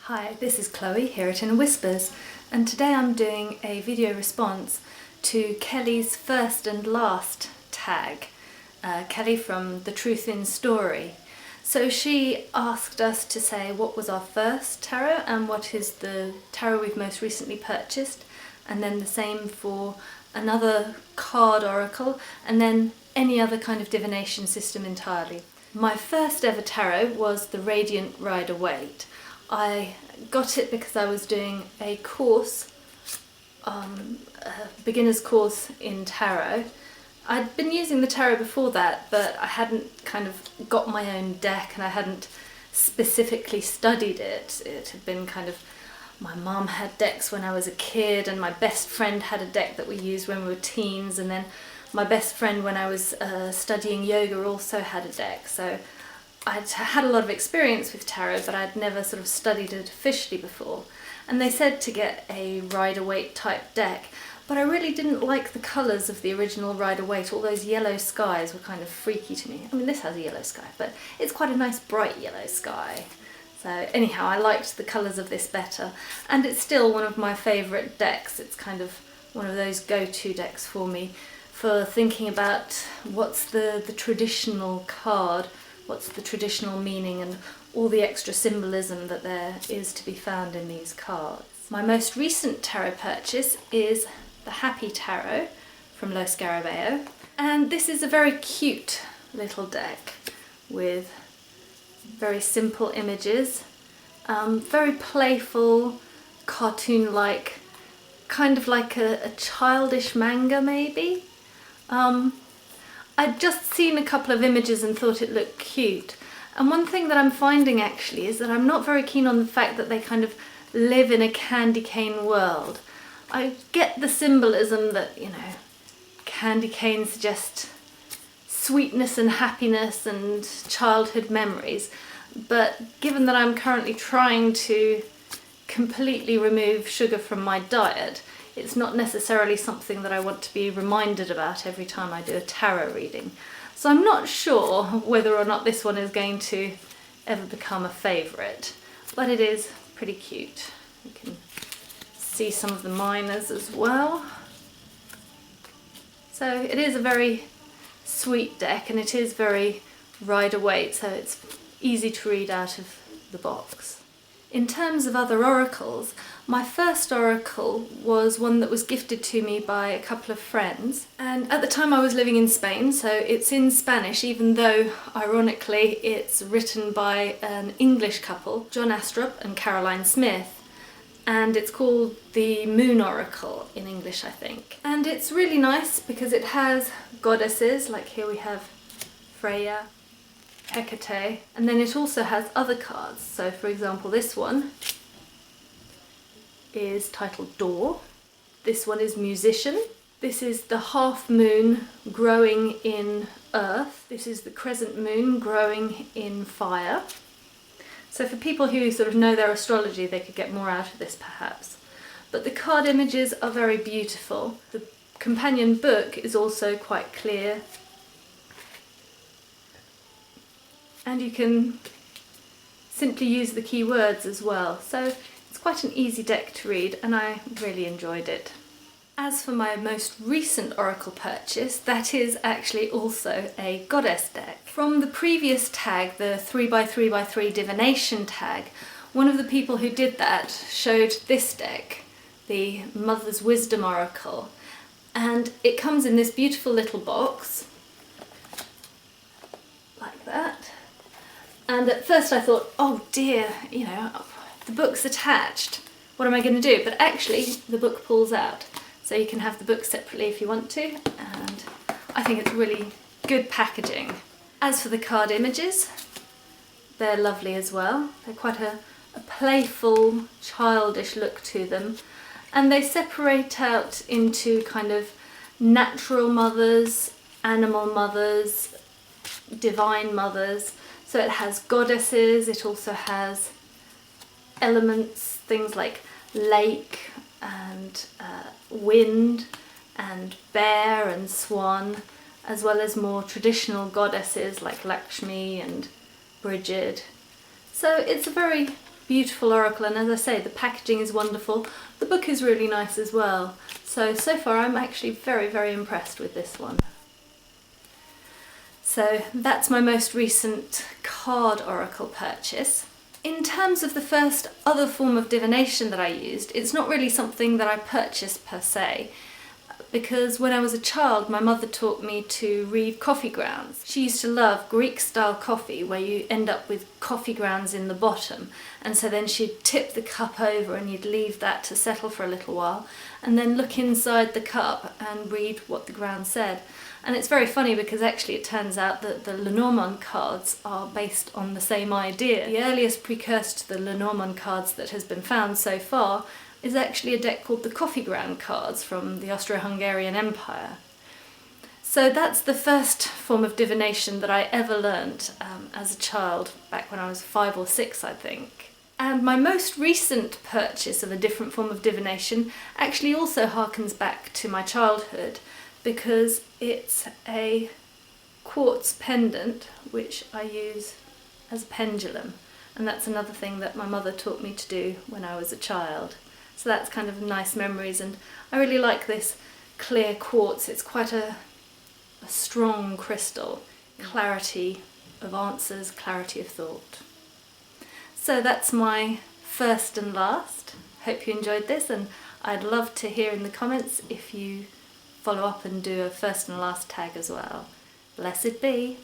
Hi, this is Chloe here at Inner Whispers, and today I'm doing a video response to Kelly's first and last tag, Kelly from The Truth in Story. So she asked us to say what was our first tarot and what is the tarot we've most recently purchased, and then the same for another card oracle, and then any other kind of divination system entirely. My first ever tarot was the Radiant Rider Waite. I got it because I was doing a course, a beginner's course in tarot. I'd been using the tarot before that, but I hadn't kind of got my own deck and I hadn't specifically studied it. It had been kind of, my mum had decks when I was a kid, and my best friend had a deck that we used when we were teens, and then my best friend when I was studying yoga also had a deck. So I'd had a lot of experience with tarot, but I'd never sort of studied it officially before. And they said to get a Rider-Waite type deck, but I really didn't like the colours of the original Rider-Waite. All those yellow skies were kind of freaky to me. I mean, this has a yellow sky, but it's quite a nice bright yellow sky. So anyhow, I liked the colours of this better, and it's still one of my favourite decks. It's kind of one of those go-to decks for me for thinking about what's the traditional card, what's the traditional meaning, and all the extra symbolism that there is to be found in these cards. My most recent tarot purchase is the Happy Tarot from Lo Scarabeo, and this is a very cute little deck with very simple images, very playful, cartoon-like, kind of like a childish manga maybe. I'd just seen a couple of images and thought it looked cute. And one thing that I'm finding actually is that I'm not very keen on the fact that they kind of live in a candy cane world. I get the symbolism that, you know, candy canes suggest sweetness and happiness and childhood memories. But given that I'm currently trying to completely remove sugar from my diet, it's not necessarily something that I want to be reminded about every time I do a tarot reading. So I'm not sure whether or not this one is going to ever become a favourite, but it is pretty cute. You can see some of the minors as well. So it is a very sweet deck, and it is very Rider-Waite, so it's easy to read out of the box. In terms of other oracles, my first oracle was one that was gifted to me by a couple of friends, and at the time I was living in Spain, so it's in Spanish, even though ironically it's written by an English couple, John Astrup and Caroline Smith, and it's called the Moon Oracle in English, I think. And it's really nice because it has goddesses, like here we have Freya, Hecate, and then it also has other cards. So for example, this one is titled Door. This one is Musician. This is the half moon growing in earth. This is the crescent moon growing in fire. So for people who sort of know their astrology, they could get more out of this perhaps. But the card images are very beautiful. The companion book is also quite clear, and you can simply use the keywords as well. So it's quite an easy deck to read, and I really enjoyed it. As for my most recent oracle purchase, that is actually also a goddess deck. From the previous tag, the 3x3x3 divination tag, one of the people who did that showed this deck, the Mother's Wisdom Oracle, and it comes in this beautiful little box, like that. And at first I thought, oh dear, you know, the book's attached, what am I going to do? But actually the book pulls out, so you can have the book separately if you want to, and I think it's really good packaging. As for the card images, they're lovely as well. They're quite a playful, childish look to them, and they separate out into kind of natural mothers, animal mothers, divine mothers. So it has goddesses, it also has elements, things like lake and wind and bear and swan, as well as more traditional goddesses like Lakshmi and Bridget. So it's a very beautiful oracle, and as I say, the packaging is wonderful. The book is really nice as well. So far I'm actually very, very impressed with this one. So that's my most recent card oracle purchase. In terms of the first other form of divination that I used, it's not really something that I purchased per se, because when I was a child my mother taught me to read coffee grounds. She used to love Greek style coffee where you end up with coffee grounds in the bottom, and so then she'd tip the cup over and you'd leave that to settle for a little while and then look inside the cup and read what the ground said. And it's very funny because actually it turns out that the Lenormand cards are based on the same idea. The earliest precursor to the Lenormand cards that has been found so far is actually a deck called the coffee ground cards from the Austro-Hungarian Empire. So that's the first form of divination that I ever learned as a child, back when I was 5 or 6 I think. And my most recent purchase of a different form of divination actually also harkens back to my childhood, because it's a quartz pendant which I use as a pendulum, and that's another thing that my mother taught me to do when I was a child. So that's kind of nice memories, and I really like this clear quartz. It's quite a strong crystal. Clarity of answers, clarity of thought. So that's my first and last. Hope you enjoyed this, and I'd love to hear in the comments if you follow up and do a first and last tag as well. Blessed be.